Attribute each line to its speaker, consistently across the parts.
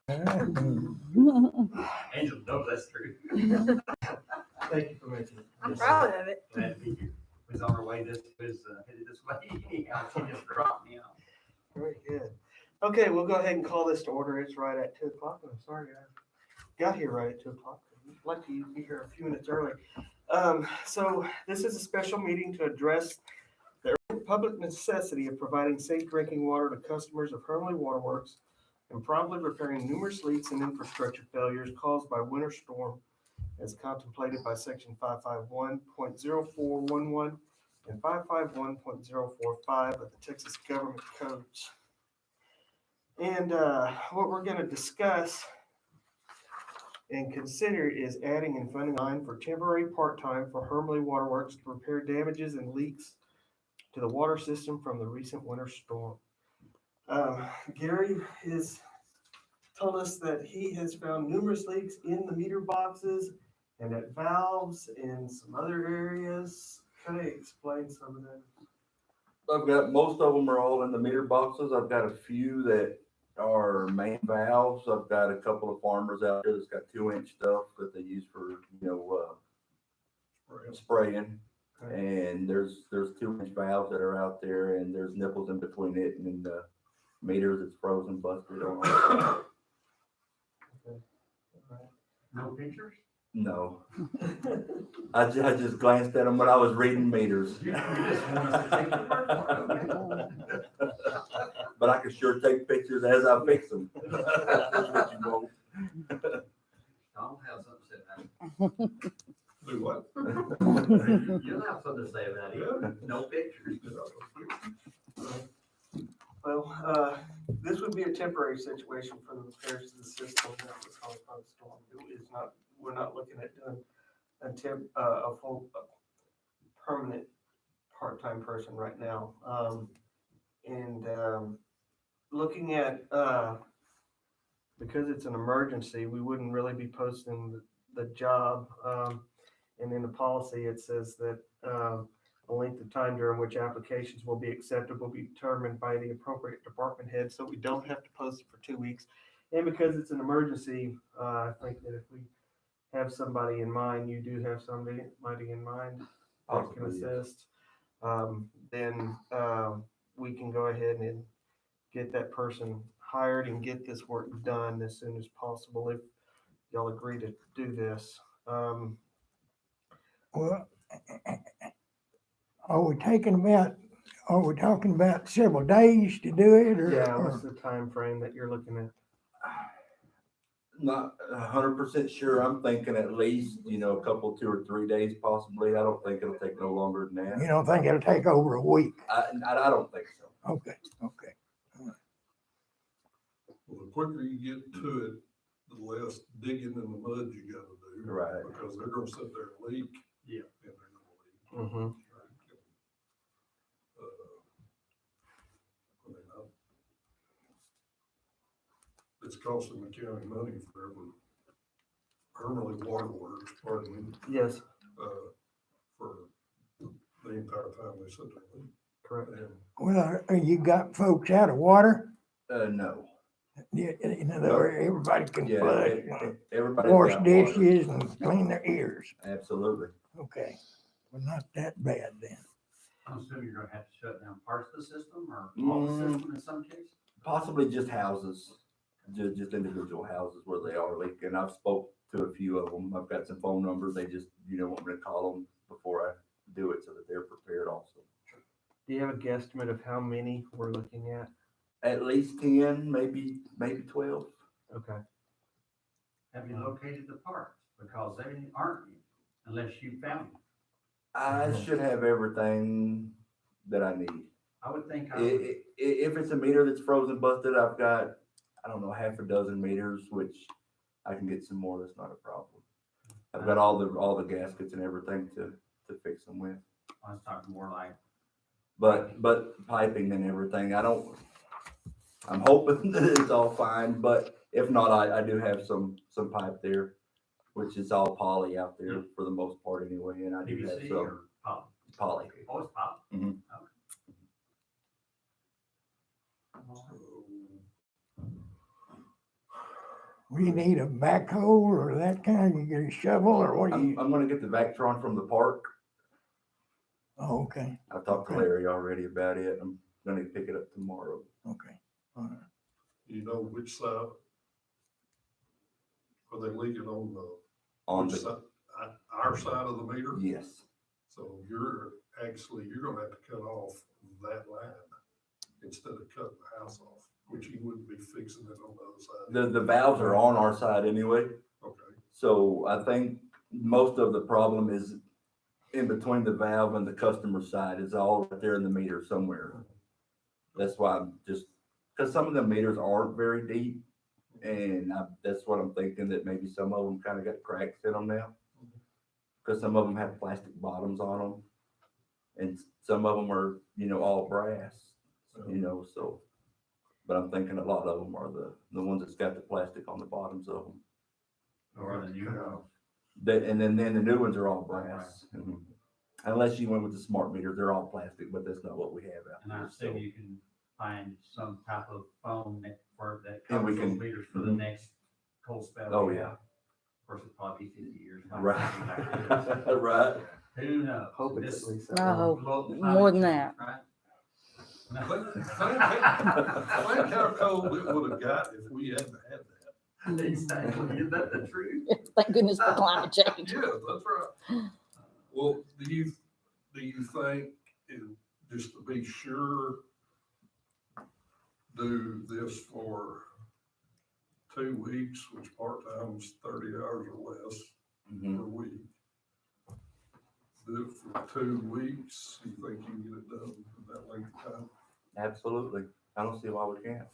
Speaker 1: Angel, no, that's true.
Speaker 2: Thank you for mentioning it.
Speaker 3: I'm proud of it.
Speaker 1: Glad to be here. Was on our way headed this way. Anyhow, she just dropped me off.
Speaker 2: Very good. Okay, we'll go ahead and call this to order. It's right at 2 o'clock. I'm sorry I got here right at 2 o'clock. I'd like to be here a few minutes early. So this is a special meeting to address the public necessity of providing safe drinking water to customers of Hermleigh Waterworks and promptly repairing numerous leaks and infrastructure failures caused by winter storm as contemplated by section 551.0411 and 551.045 of the Texas Government Codes. And what we're going to discuss and consider is adding and funding line for temporary part-time for Hermleigh Waterworks to repair damages and leaks to the water system from the recent winter storm. Gary has told us that he has found numerous leaks in the meter boxes and at valves and some other areas. Kind of explain some of that.
Speaker 4: I've got, most of them are all in the meter boxes. I've got a few that are main valves. I've got a couple of farmers out there that's got 2-inch stuff that they use for, spraying. And there's 2-inch valves that are out there, and there's nipples in between it and the meters that's frozen, busted on.
Speaker 2: Okay. All right.
Speaker 1: No pictures?
Speaker 4: No. I just glanced at them when I was reading meters.
Speaker 1: You just want us to take the word for it.
Speaker 4: But I can sure take pictures as I fix them. That's what you want.
Speaker 1: I'll have something to say about it.
Speaker 5: Do what?
Speaker 1: You'll have something to say about it. No pictures.
Speaker 2: Well, this would be a temporary situation for the repairs to the system that was caused by the storm. We're not looking at doing a full permanent part-time person right now. Looking at, because it's an emergency, we wouldn't really be posting the job. And in the policy, it says that the length of time during which applications will be accepted will be determined by the appropriate department head. So we don't have to post it for 2 weeks. And because it's an emergency, I think that if we have somebody in mind, you do have somebody in mind that can assist, then we can go ahead and get that person hired and get this work done as soon as possible if y'all agree to do this.
Speaker 6: Well, are we talking about several days to do it, or?
Speaker 2: Yeah, what's the time frame that you're looking at?
Speaker 4: Not 100% sure. I'm thinking at least, a couple, 2 or 3 days possibly. I don't think it'll take no longer than that.
Speaker 6: You don't think it'll take over a week?
Speaker 4: I don't think so.
Speaker 6: Okay.
Speaker 5: Well, the quicker you get to it, the less digging in the mud you gotta do.
Speaker 4: Right.
Speaker 5: Because they're gonna sit there and leak.
Speaker 1: Yeah.
Speaker 5: And they're gonna leak.
Speaker 2: Mm-hmm.
Speaker 5: It's costing the county money for every Hermleigh Waterworks, pardon me,
Speaker 2: Yes,
Speaker 5: for the entire time they sit there. and leak.
Speaker 2: correct.
Speaker 5: And
Speaker 6: Well, you got folks out of water?
Speaker 4: No.
Speaker 6: Everybody can
Speaker 4: Yeah,
Speaker 6: flood,
Speaker 4: everybody.
Speaker 6: wash dishes and clean their ears.
Speaker 4: Absolutely.
Speaker 6: Okay, well, not that bad then.
Speaker 1: I'm assuming you're gonna have to shut down parts of the system or all the system in some cases?
Speaker 4: Possibly just houses, just individual houses where they are leaking. I've spoke to a few of them. I've got some phone numbers. They just, want me to call them before I do it so that they're prepared also.
Speaker 2: Do you have a guesstimate of how many we're looking at?
Speaker 4: At least 10, maybe 12.
Speaker 2: Okay.
Speaker 1: Have you located the parts? Because they aren't unless you found them.
Speaker 4: I should have everything that I need.
Speaker 1: I would think
Speaker 4: If it's a meter that's frozen, busted, I've got, I don't know, half a dozen meters, which I can get some more. That's not a problem. I've got all the gaskets and everything to fix them with.
Speaker 1: I was talking more like.
Speaker 4: But piping and everything, I'm hoping that it's all fine, but if not, I do have some pipe there, which is all poly out there for the most part anyway, and I do have
Speaker 1: PVC
Speaker 4: some
Speaker 1: or poly?
Speaker 4: poly.
Speaker 1: Oh, it's poly.
Speaker 4: Mhm.
Speaker 1: Okay.
Speaker 6: We need a backhoe or that kind, you get a shovel or what do you?
Speaker 4: I'm gonna get the Vactron from the park.
Speaker 6: Oh, okay,
Speaker 4: I talked to
Speaker 6: Okay.
Speaker 4: Larry already about it. I'm gonna pick it up tomorrow.
Speaker 6: okay. All right.
Speaker 5: You know which side? Are they leaking on
Speaker 4: On
Speaker 5: which
Speaker 4: the,
Speaker 5: side? Our side of the meter?
Speaker 4: yes,
Speaker 5: So you're gonna have to cut off that line instead of cutting the house off, which you wouldn't be fixing it on the other side.
Speaker 4: the valves are on our side anyway.
Speaker 5: Okay,
Speaker 4: So I think most of the problem is in between the valve and the customer side. It's all right there in the meter somewhere. That's why I'm just, cause some of the meters aren't very deep. And that's what I'm thinking, that maybe some of them kind of got cracks in them now. Cause some of them have plastic bottoms on them. And some of them are, all brass, so. But I'm thinking a lot of them are the ones that's got the plastic on the bottoms of them.
Speaker 1: Or the new one.
Speaker 4: And then the new ones are all brass. Mhm. Unless you went with the smart meters, they're all plastic, but that's not what we have out
Speaker 1: And I
Speaker 4: there.
Speaker 1: assume
Speaker 4: So
Speaker 1: you can find some type of phone that
Speaker 4: And we
Speaker 1: covers those
Speaker 4: can-
Speaker 1: meters for the
Speaker 4: mhm.
Speaker 1: next cold spell.
Speaker 4: Oh,
Speaker 1: we
Speaker 4: yeah.
Speaker 1: have. Of course, it's probably 50 years.
Speaker 4: Right, right.
Speaker 1: Who knows?
Speaker 2: Hope it's
Speaker 1: This-
Speaker 2: at least
Speaker 3: I
Speaker 2: that long.
Speaker 3: hope
Speaker 1: Global
Speaker 3: more than
Speaker 1: climate
Speaker 3: that.
Speaker 1: change,
Speaker 5: Think
Speaker 1: right?
Speaker 5: think how cold it would have got if we hadn't had that.
Speaker 1: Exactly, is that the truth?
Speaker 3: Thank goodness for climate change.
Speaker 5: Yeah, that's right. Well, do you think, and just to be sure, do this for 2 weeks, which part-time's 30 hours or less
Speaker 4: Mhm.
Speaker 5: per week? Do it for 2 weeks, you think you can get it done in that length of time?
Speaker 4: Absolutely. I don't see why we can't.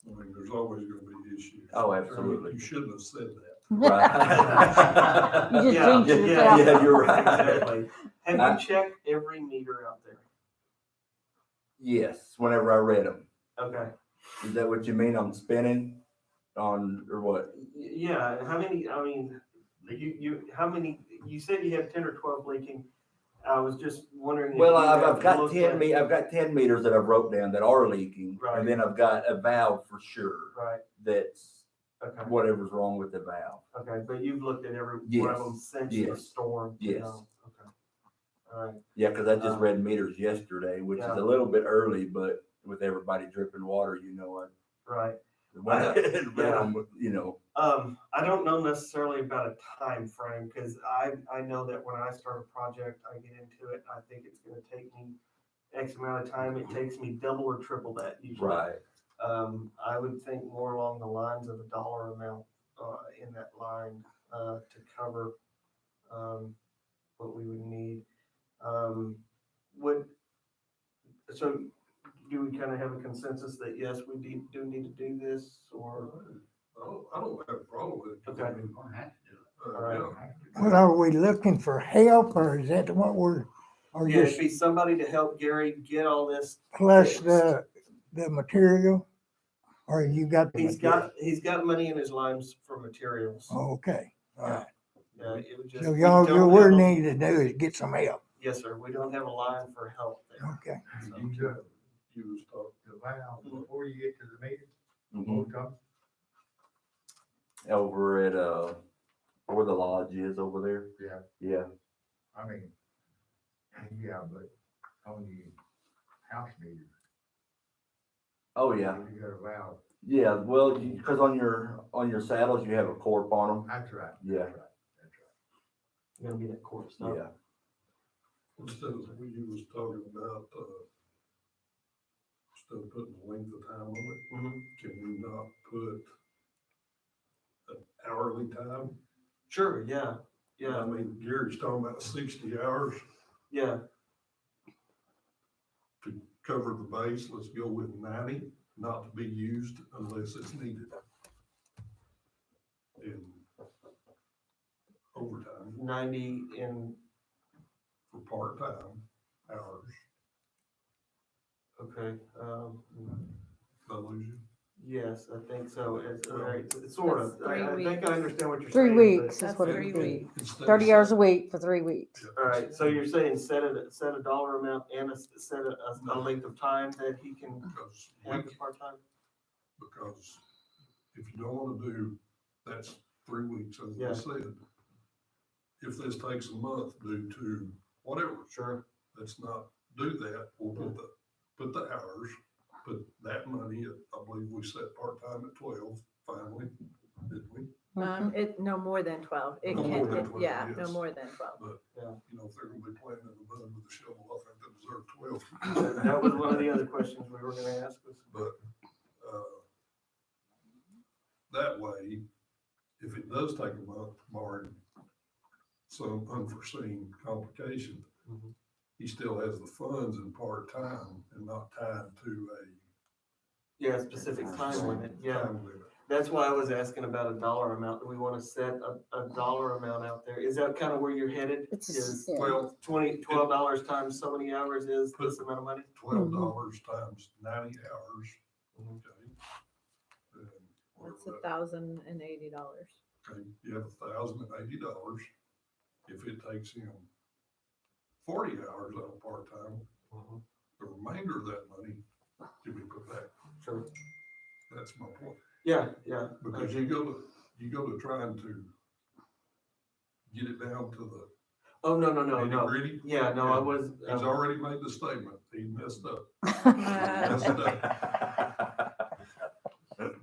Speaker 5: I mean, there's always gonna be issues.
Speaker 4: Oh, absolutely.
Speaker 5: You shouldn't have said that.
Speaker 4: Right.
Speaker 3: You just
Speaker 2: Yeah,
Speaker 3: jinxed
Speaker 2: yeah,
Speaker 3: yourself.
Speaker 4: Yeah, you're right.
Speaker 2: Exactly. Have you checked every meter out there?
Speaker 4: Yes, whenever I read them.
Speaker 2: Okay.
Speaker 4: Is that what you mean on spinning on, or what?
Speaker 2: Yeah, and how many, I mean, how many, you said you have 10 or 12 leaking. I was just wondering. if
Speaker 4: Well,
Speaker 2: you
Speaker 4: I've
Speaker 2: have
Speaker 4: got
Speaker 2: looked
Speaker 4: 10
Speaker 2: at-
Speaker 4: I've got 10 meters that I've wrote down that are leaking.
Speaker 2: Right.
Speaker 4: And then I've got a valve for sure.
Speaker 2: Right,
Speaker 4: That's
Speaker 2: okay,
Speaker 4: whatever's wrong with the valve.
Speaker 2: okay, but you've looked at every one
Speaker 4: Yes,
Speaker 2: of them since the
Speaker 4: yes,
Speaker 2: storm? to
Speaker 4: yes.
Speaker 2: know. Okay. All right,
Speaker 4: Yeah, cause I just read meters yesterday, which is
Speaker 2: Yeah.
Speaker 4: a little bit early, but with everybody dripping water,
Speaker 2: right.
Speaker 4: went ahead and read
Speaker 2: Yeah.
Speaker 4: 'em,
Speaker 2: I don't know necessarily about a time frame, because I know that when I start a project, I get into it, I think it's gonna take me X amount of time, it takes me double or triple that usually.
Speaker 4: right.
Speaker 2: I would think more along the lines of a dollar amount, in that line, to cover, what we would need. So do we kind of have a consensus that yes, we do need to do this, or?
Speaker 5: I don't have a problem with it.
Speaker 2: Okay.
Speaker 5: I mean,
Speaker 1: We're gonna have to do it.
Speaker 5: yeah.
Speaker 6: Well, are we looking for help or is that what or
Speaker 2: Yeah, it'd
Speaker 6: just
Speaker 2: be somebody to help Gary get all this.
Speaker 6: plus
Speaker 2: fixed.
Speaker 6: the material? Or you got the material?
Speaker 2: He's got money in his lines for materials.
Speaker 6: Okay, all right.
Speaker 2: Yeah, it would just.
Speaker 6: So
Speaker 2: we
Speaker 6: y'all,
Speaker 2: don't
Speaker 6: what
Speaker 2: have
Speaker 6: we
Speaker 2: a-
Speaker 6: need to do is get some help.
Speaker 2: Yes, sir, we don't have a line for help there.
Speaker 6: Okay.
Speaker 2: So-
Speaker 5: You was talking.
Speaker 7: The valve before you get to the meter,
Speaker 4: Mhm.
Speaker 7: come,
Speaker 4: Over at, where the lodge is over there.
Speaker 7: yeah,
Speaker 4: Yeah.
Speaker 7: I mean, yeah, but on the house meter,
Speaker 4: Oh, yeah.
Speaker 7: you got a valve,
Speaker 4: Yeah, well, cause on your saddles, you have a corp on them.
Speaker 7: that's right.
Speaker 4: Yeah.
Speaker 7: That's right.
Speaker 2: Gonna be that court stuff.
Speaker 4: Yeah.
Speaker 5: Instead of, you was talking about, instead of putting the length of time on it,
Speaker 2: Mhm.
Speaker 5: can we not put an hourly time?
Speaker 2: Sure, yeah,
Speaker 5: I
Speaker 2: yeah,
Speaker 5: mean, Gary's talking about 60 hours
Speaker 2: yeah,
Speaker 5: to cover the base. Let's go with 90, not to be used unless it's needed. In overtime
Speaker 2: 90 in,
Speaker 5: for part-time hours.
Speaker 2: okay,
Speaker 5: Did I lose you?
Speaker 2: yes, I think so, it's, all right, it's sort of,
Speaker 8: That's 3
Speaker 2: I think I understand what you're
Speaker 3: 3
Speaker 2: saying.
Speaker 3: weeks is
Speaker 8: That's
Speaker 3: what it
Speaker 8: 3
Speaker 3: would be.
Speaker 8: weeks.
Speaker 5: Instead of
Speaker 3: 30 hours a
Speaker 5: saying-
Speaker 3: week for 3 weeks.
Speaker 5: Yeah.
Speaker 2: All right, so you're saying set a dollar amount and set a length of time that he can
Speaker 5: Because
Speaker 2: have
Speaker 5: we,
Speaker 2: the part-time?
Speaker 5: because if you don't wanna do, that's 3 weeks, as
Speaker 2: Yeah.
Speaker 5: I said. If this takes a month due to whatever,
Speaker 2: Sure.
Speaker 5: let's not do that. We'll put the hours, put that money at, I believe we set part-time at 12 finally, didn't we?
Speaker 8: No more than 12. It
Speaker 5: No
Speaker 8: can,
Speaker 5: more than 12,
Speaker 8: yeah, no
Speaker 5: yes.
Speaker 8: more than 12.
Speaker 5: But,
Speaker 2: Yeah.
Speaker 5: you know, if they're gonna be playing in the mud with a shovel, I think they deserve 12.
Speaker 2: That was one of the other questions we were gonna ask was.
Speaker 5: But, that way, if it does take a month, barring some unforeseen complication,
Speaker 2: Mhm.
Speaker 5: he still has the funds in part-time and not tied to
Speaker 2: Yeah, specific time limit,
Speaker 5: a
Speaker 2: yeah.
Speaker 5: time limit.
Speaker 2: That's why I was asking about a dollar amount. Do we want to set a dollar amount out there? Is that kind of where you're headed?
Speaker 3: It's,
Speaker 2: Is
Speaker 3: yeah.
Speaker 5: Well,
Speaker 2: $12 times so many hours is this amount of money?
Speaker 5: $12 times 90 hours,
Speaker 2: Mhm.
Speaker 5: okay? And
Speaker 8: That's
Speaker 5: whatever that-
Speaker 8: $1,080.
Speaker 5: Okay, you have $1,080. If it takes him 40 hours out of part-time,
Speaker 2: Mhm.
Speaker 5: the remainder of that money can be put back.
Speaker 2: Sure.
Speaker 5: That's my point.
Speaker 2: Yeah.
Speaker 5: Because you go to trying to get it down to the
Speaker 2: Oh, no.
Speaker 5: nitty-gritty.
Speaker 2: Yeah, no, I was.
Speaker 5: He's already made the statement. He messed up.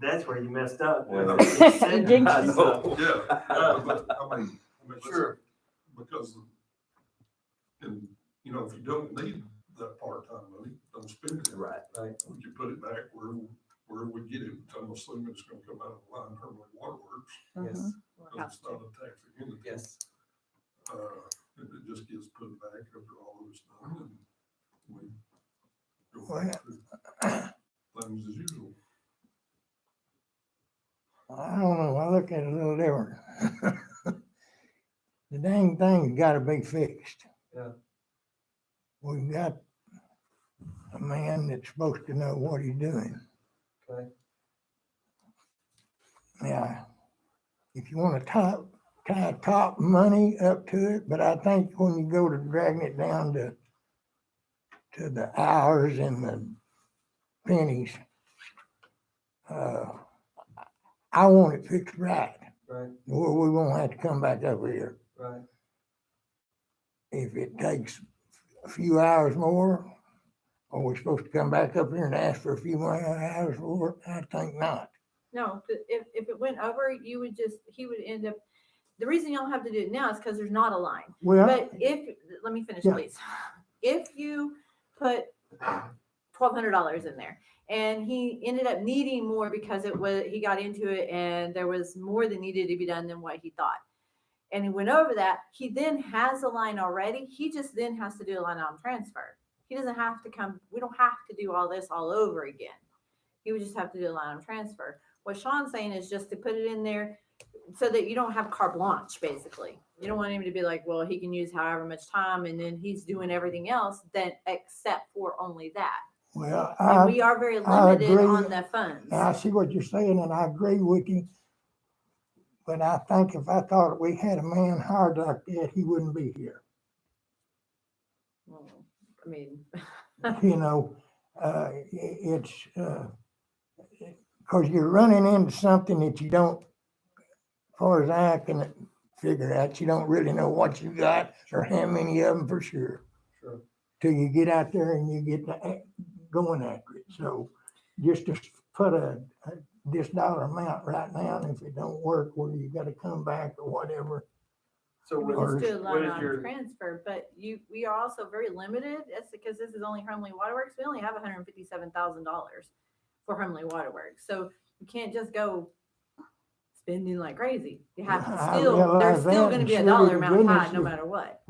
Speaker 2: That's where you messed up.
Speaker 4: Well,
Speaker 3: You jinxed
Speaker 4: I know.
Speaker 5: Yeah, but, I mean,
Speaker 2: Sure.
Speaker 5: because, and, you know, if you don't need that part-time money, don't spend it.
Speaker 4: Right.
Speaker 5: We can put it back where we get it. I'm assuming it's gonna come out of the Court-Hermleigh Waterworks,
Speaker 2: Yes,
Speaker 8: We'll
Speaker 5: because
Speaker 8: have
Speaker 5: it's not
Speaker 8: to.
Speaker 5: a taxing entity.
Speaker 2: yes.
Speaker 5: And it just gets put back after all of it's done, and we go
Speaker 6: Well,
Speaker 5: back to things as usual.
Speaker 6: I don't know, I look at it a little different. The dang thing's gotta be fixed.
Speaker 2: Yeah.
Speaker 6: We've got a man that's supposed to know what he's doing.
Speaker 2: Okay.
Speaker 6: Now, if you wanna tie top money up to it, but I think when you go to dragging it down to the hours and the pennies, I want it fixed right,
Speaker 2: Right,
Speaker 6: where we won't have to come back up here.
Speaker 2: right.
Speaker 6: If it takes a few hours more, are we supposed to come back up here and ask for a few more hours more? I think not.
Speaker 8: No, if it went over, he would end up, the reason y'all have to do it now is because there's not a line.
Speaker 6: Well,
Speaker 8: But let me finish,
Speaker 6: Yeah.
Speaker 8: please. If you put $1,200 in there and he ended up needing more because he got into it and there was more that needed to be done than what he thought. And he went over that, he then has a line already. He just then has to do a line item transfer. He doesn't have to we don't have to do all this all over again. He would just have to do a line item transfer. What Sean's saying is just to put it in there so that you don't have carte blanche, basically. You don't want him to be like, well, he can use however much time and then he's doing everything else then except for only that.
Speaker 6: well,
Speaker 8: And we are very
Speaker 6: I
Speaker 8: limited
Speaker 6: agree.
Speaker 8: on the funds.
Speaker 6: I see what you're saying, and I agree with you. But I think if I thought we had a man hired like that, he wouldn't be here.
Speaker 8: Well, I mean,
Speaker 6: You know, it's, because you're running into something that you don't, as far as I can figure out, you don't really know what you got or how many of them for sure.
Speaker 2: Sure.
Speaker 6: Till you get out there and you get going after it. So just to put this dollar amount right now, and if it don't work, where you gotta come back or whatever.
Speaker 2: So
Speaker 8: we
Speaker 2: what
Speaker 8: just do a
Speaker 2: what
Speaker 8: line
Speaker 2: is
Speaker 8: item
Speaker 2: your,
Speaker 8: transfer, but we are also very limited. That's because this is only Hermleigh Waterworks. We only have $157,000 for Hermleigh Waterworks. So you can't just go spending like crazy. You have to
Speaker 6: I
Speaker 8: there's
Speaker 6: realize
Speaker 8: still
Speaker 6: that,
Speaker 8: gonna
Speaker 6: and
Speaker 8: be a
Speaker 6: surely
Speaker 8: dollar
Speaker 6: to
Speaker 8: amount tied
Speaker 6: goodness
Speaker 8: no
Speaker 6: if-
Speaker 8: matter what.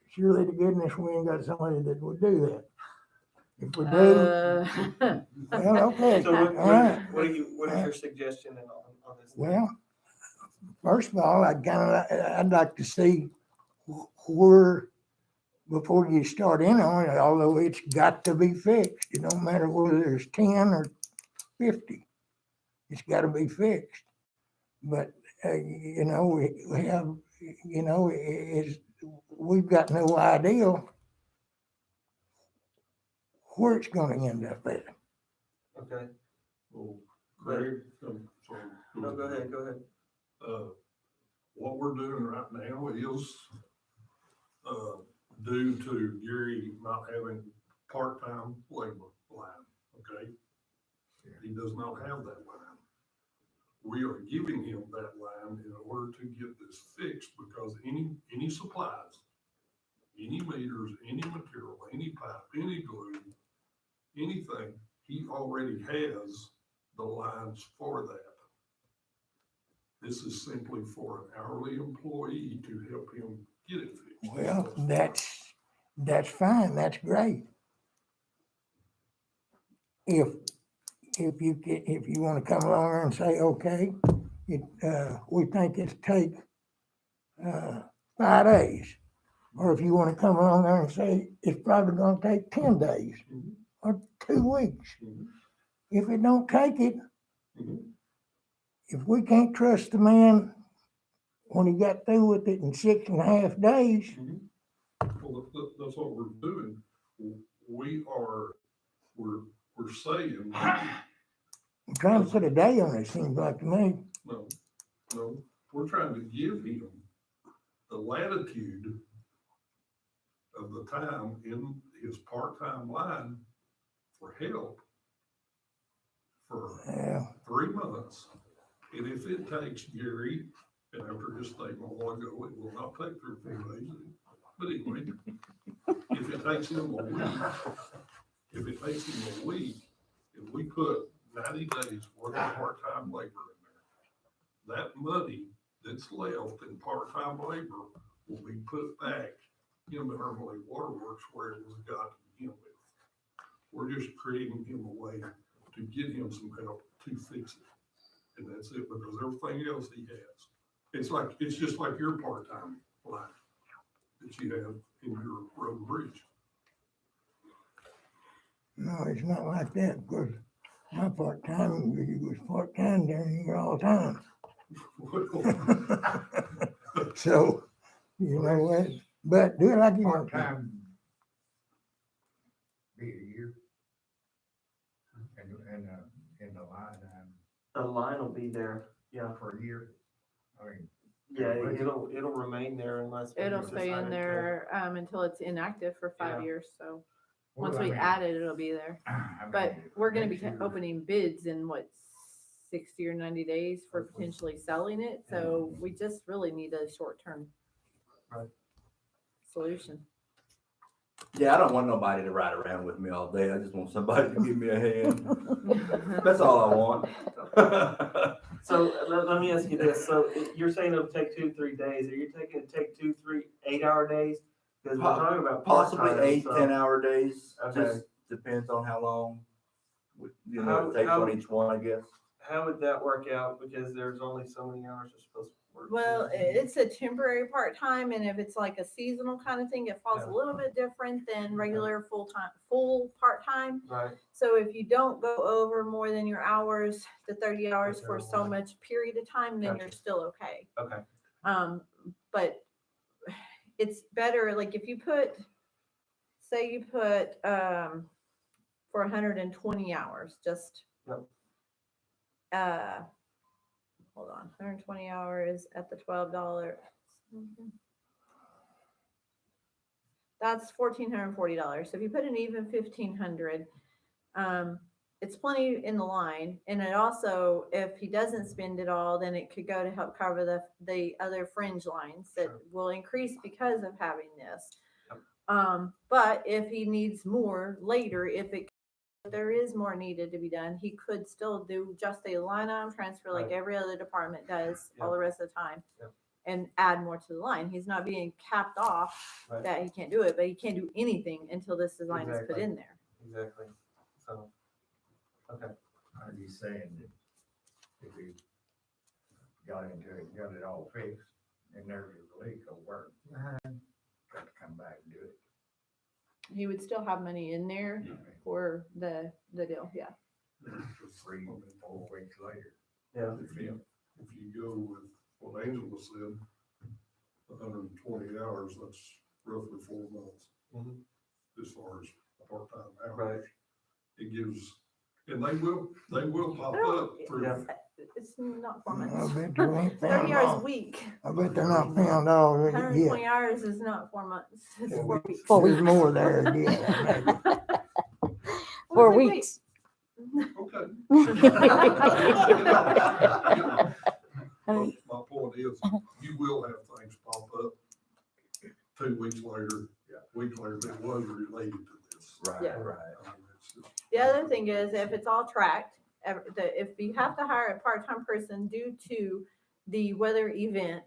Speaker 6: Surely to goodness, we ain't got somebody that would do that. If we do, well, okay,
Speaker 2: so
Speaker 6: all right.
Speaker 2: what is your suggestion on this?
Speaker 6: Well, first of all, I'd like to see where, before you start in on it, although it's got to be fixed. It don't matter whether there's 10 or 50. It's got to be fixed. But, you know, we have, you know, we've got no idea where it's going to end up at.
Speaker 2: Okay.
Speaker 5: Well, Craig, so
Speaker 2: No, go ahead, go ahead.
Speaker 5: What we're doing right now is, due to Gary not having part-time labor line, okay? He does not have that line. We are giving him that line in order to get this fixed, because any supplies, any meters, any material, any pipe, any glue, anything, he already has the lines for that. This is simply for an hourly employee to help him get it fixed.
Speaker 6: Well, that's fine, that's great. If you wanna come along there and say, okay, we think it's take, 5 days. Or if you wanna come along there and say, it's probably gonna take 10 days
Speaker 5: Mhm.
Speaker 6: or 2 weeks.
Speaker 5: Mhm.
Speaker 6: If it don't take it,
Speaker 5: Mhm.
Speaker 6: if we can't trust the man when he got through with it in 6.5 days,
Speaker 5: Well, that's what we're doing. We're saying,
Speaker 6: trying to put a day on it seems like to me.
Speaker 5: no, we're trying to give him the latitude of the time in his part-time line for help for
Speaker 6: Yeah,
Speaker 5: 3 months. And if it takes Gary, and after his statement a while ago, it will not take 3 or 4 days. But anyway, if it takes him a week, if we put 90 days worth of part-time labor in there, that money that's left in part-time labor will be put back in the Hermleigh Waterworks where it was got to begin with. We're just creating him a way to get him some help to fix it. And that's it, because everything else he has. It's just like your part-time line that you have in your road and bridge.
Speaker 6: no, it's not like that, because my part-time, he was part-time down here all the time. So, you know what, but do it like you want to.
Speaker 7: Part-time be a year. And, in the line,
Speaker 2: The line will be there, yeah.
Speaker 7: for a year. I mean,
Speaker 2: Yeah, it'll remain there unless. we
Speaker 8: It'll
Speaker 2: decide
Speaker 8: stay in
Speaker 2: to-
Speaker 8: there, until it's inactive for 5
Speaker 2: Yeah.
Speaker 8: years, so
Speaker 7: well,
Speaker 8: once
Speaker 7: I
Speaker 8: we
Speaker 7: mean,
Speaker 8: add it, it'll be there.
Speaker 7: I mean,
Speaker 8: But we're gonna be
Speaker 7: next year-
Speaker 8: opening bids in what, 60 or 90 days for
Speaker 2: Hopefully.
Speaker 8: potentially selling it, so we just really need a short-term
Speaker 2: Right.
Speaker 8: solution.
Speaker 4: Yeah, I don't want nobody to ride around with me all day. I just want somebody to give me a hand. That's all I want.
Speaker 2: So let me ask you this, so you're saying it'll take 2, 3 days, are you taking it take 2, 3, 8-hour days? Because we're talking about
Speaker 4: Possibly
Speaker 2: part-time,
Speaker 4: 8,
Speaker 2: so
Speaker 4: 10-hour days.
Speaker 2: Okay.
Speaker 4: Just depends on how long. You
Speaker 2: How-
Speaker 4: know, it takes
Speaker 2: how-
Speaker 4: on each one, I guess.
Speaker 2: How would that work out? Because there's only so many hours you're supposed to work.
Speaker 8: Well, it's a temporary part-time, and if it's like a seasonal kind of thing, it falls
Speaker 2: Yeah.
Speaker 8: a little bit different than regular full part-time.
Speaker 2: Right,
Speaker 8: So if you don't go over more than your hours, the 30 hours
Speaker 2: Okay,
Speaker 8: for so
Speaker 2: well,
Speaker 8: much period of time, then you're
Speaker 2: Gotcha.
Speaker 8: still okay.
Speaker 2: okay,
Speaker 8: But it's better, like if you put, say you put, for 120 hours, just,
Speaker 2: Yep.
Speaker 8: hold on, 120 hours at the $12. That's $1,440. So if you put an even 1,500, it's plenty in the line. And it also, if he doesn't spend it all, then it could go to help cover the other fringe lines that
Speaker 2: Sure.
Speaker 8: will increase because of having this.
Speaker 2: Yep.
Speaker 8: But if he needs more later, if there is more needed to be done, he could still do just a line item transfer like
Speaker 2: Right.
Speaker 8: every other department does all
Speaker 2: Yep.
Speaker 8: the rest of the time.
Speaker 2: Yep.
Speaker 8: And add more to the line. He's not being capped off
Speaker 2: Right.
Speaker 8: that he can't do it, but he can't do anything until this design is put
Speaker 2: Exactly.
Speaker 8: in there.
Speaker 2: exactly. So, okay,
Speaker 7: Are you saying that if we got into it, got it all fixed, and there's a leak or work, got to come back and do it?
Speaker 8: He would still have money in there for the deal, yeah.
Speaker 7: 3, 4 weeks later.
Speaker 2: yeah,
Speaker 5: If you go with what Angela said, 120 hours, that's roughly 4 months.
Speaker 2: Mhm.
Speaker 5: As far as part-time hours.
Speaker 2: Right.
Speaker 5: It gives, and they will pop
Speaker 8: No,
Speaker 5: up through.
Speaker 2: Yeah.
Speaker 8: It's not, not 4
Speaker 6: I
Speaker 8: months.
Speaker 6: bet they ain't
Speaker 8: 30
Speaker 6: found
Speaker 8: hours a
Speaker 6: all,
Speaker 8: week.
Speaker 6: I bet they're not found all of it
Speaker 8: 120
Speaker 6: yet.
Speaker 8: hours is not 4 months. It's 4 weeks.
Speaker 3: 4
Speaker 6: There's
Speaker 3: weeks.
Speaker 6: more there yet. I imagine.
Speaker 3: 4
Speaker 8: Wait, wait.
Speaker 3: weeks.
Speaker 5: Okay.
Speaker 3: I mean,
Speaker 5: My point is, you will have things pop up 2 weeks later, week later, that was related to this.
Speaker 4: Right,
Speaker 8: Yeah.
Speaker 4: right.
Speaker 5: I mean, it's just-
Speaker 8: The other thing is, if it's all tracked, if you have to hire a part-time person due to the weather event,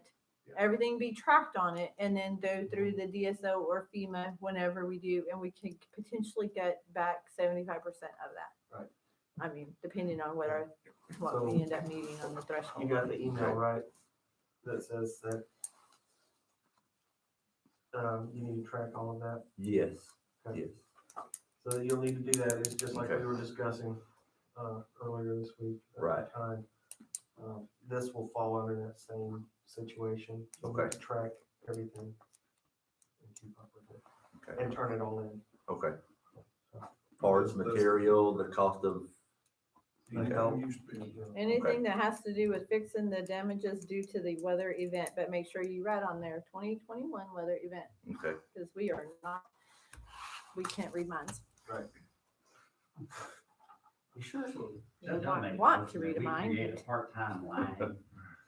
Speaker 8: everything be tracked on it and then go through the DSO or FEMA whenever we do, and we can potentially get back 75% of that.
Speaker 2: Right.
Speaker 8: I mean, depending on what we
Speaker 2: So-
Speaker 8: end up needing on the
Speaker 2: You
Speaker 8: threshold.
Speaker 2: got the email, right? That says that you need to track all of that.
Speaker 4: Yes,
Speaker 2: Okay.
Speaker 4: yes.
Speaker 2: So you'll need to do that. It's just like
Speaker 4: Okay.
Speaker 2: we were discussing earlier this week. at the
Speaker 4: Right.
Speaker 2: time. This will fall under that same situation. You'll need
Speaker 4: Okay.
Speaker 2: to track everything and keep up with it
Speaker 4: Okay,
Speaker 2: and turn it all in.
Speaker 4: okay. Parts, material, the cost of,
Speaker 5: Anything you spend,
Speaker 8: Anything that has to do with fixing the damages due to the weather event, but make sure you write on there 2021 weather event,
Speaker 4: okay,
Speaker 8: because we can't read minds.
Speaker 2: You sure?
Speaker 8: You
Speaker 1: Judge, I make a
Speaker 8: want
Speaker 1: motion
Speaker 8: to
Speaker 1: that
Speaker 8: read a
Speaker 1: we
Speaker 8: mind.
Speaker 1: create a part-time line.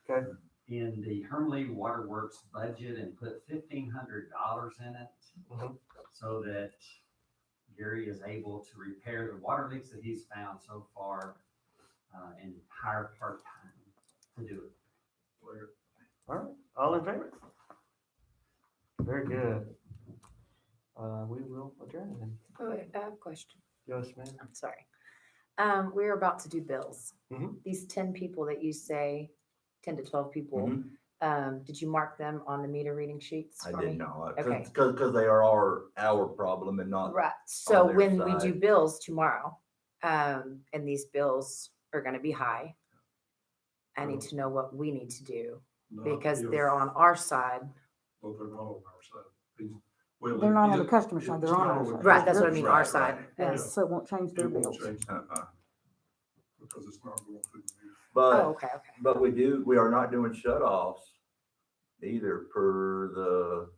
Speaker 2: Okay.
Speaker 1: In the Hermleigh Waterworks budget and put $1,500 in it.
Speaker 2: Mhm.
Speaker 1: So that Gary is able to repair the water leaks that he's found so far, and hire part-time to do it.
Speaker 2: All right, all in favor? Very good. We will adjourn then.
Speaker 9: Oh, wait, I have a question.
Speaker 2: Yes, ma'am.
Speaker 9: I'm sorry. We're about to do bills.
Speaker 2: Mhm.
Speaker 9: These 10 people that you say, 10 to 12 people,
Speaker 4: Mhm.
Speaker 9: did you mark them on the meter reading sheets
Speaker 4: I
Speaker 9: for
Speaker 4: did
Speaker 9: me?
Speaker 4: not,
Speaker 9: Okay.
Speaker 4: because they are our problem and not,
Speaker 9: Right, so
Speaker 4: their
Speaker 9: when we do
Speaker 4: side.
Speaker 9: bills tomorrow, and these bills are gonna be high, I need to know what we need to do,
Speaker 5: not
Speaker 9: because
Speaker 5: if-
Speaker 9: they're on our side.
Speaker 5: But they're not on our side. Well,
Speaker 3: They're not on the
Speaker 5: it-
Speaker 3: customer side, they're
Speaker 5: it's
Speaker 3: on
Speaker 5: not
Speaker 3: our
Speaker 5: the
Speaker 3: side.
Speaker 9: Right, that's what I
Speaker 5: customer
Speaker 9: mean,
Speaker 4: Right,
Speaker 9: our
Speaker 4: right.
Speaker 9: side.
Speaker 3: Yeah,
Speaker 9: is-
Speaker 3: so it won't change their
Speaker 5: It won't
Speaker 3: bills.
Speaker 5: change
Speaker 4: uh-uh.
Speaker 5: because it's not going through the meter.
Speaker 9: Oh,
Speaker 4: But,
Speaker 9: okay, okay.
Speaker 4: but we are not doing shut-offs either per the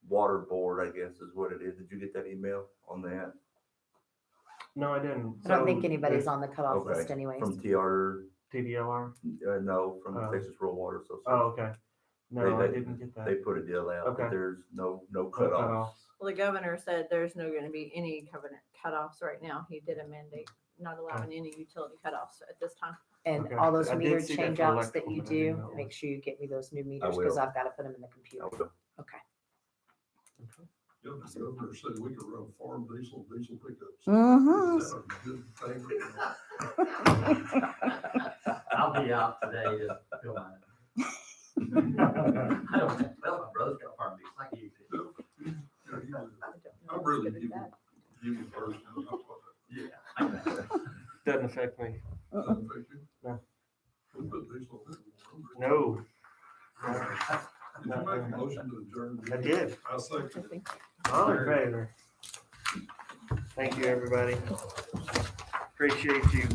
Speaker 4: water board, I guess is what it is. Did you get that email on that?
Speaker 2: No, I didn't.
Speaker 9: I don't
Speaker 2: So
Speaker 9: think anybody's
Speaker 2: if-
Speaker 9: on the cutoff
Speaker 4: Okay,
Speaker 9: list anyways.
Speaker 4: From TR,
Speaker 2: TDLR?
Speaker 4: no, from
Speaker 2: Oh.
Speaker 4: Texas Rural Water Association.
Speaker 2: Oh, okay. No, I
Speaker 4: They-
Speaker 2: didn't get that.
Speaker 4: They put a deal out,
Speaker 2: Okay.
Speaker 4: that there's no
Speaker 2: No
Speaker 4: cutoffs.
Speaker 8: Well, the governor said there's no gonna be any covenant cutoffs right now. He did a mandate not allowing any utility cutoffs at this time.
Speaker 9: And
Speaker 2: Okay.
Speaker 9: all those
Speaker 2: I did
Speaker 9: meter
Speaker 2: see that
Speaker 9: change
Speaker 2: for
Speaker 9: outs that
Speaker 2: electrical,
Speaker 9: you
Speaker 2: but I didn't
Speaker 9: do,
Speaker 2: know.
Speaker 9: make sure you get me those new meters, because
Speaker 4: will.
Speaker 9: I've gotta put them in the computer.
Speaker 4: I will.
Speaker 9: Okay.
Speaker 5: Yeah, the governor said we could run farm diesel pickups.
Speaker 3: Mhm.
Speaker 5: Is that a good thing?
Speaker 1: I'll be out today to fill mine. I don't, well, my brother's got a farm lease, like you do.
Speaker 5: Yeah, you do.
Speaker 8: I don't know
Speaker 5: I'm
Speaker 8: what's
Speaker 5: really
Speaker 8: good
Speaker 5: giving,
Speaker 8: with that.
Speaker 5: giving first.
Speaker 1: Yeah. I know.
Speaker 2: Doesn't affect me. No.
Speaker 5: We put diesel in.
Speaker 2: No.
Speaker 5: Did you make a motion to adjourn?
Speaker 2: I did.
Speaker 5: I second.
Speaker 8: I think
Speaker 2: All in favor? Thank you, everybody. Appreciate you.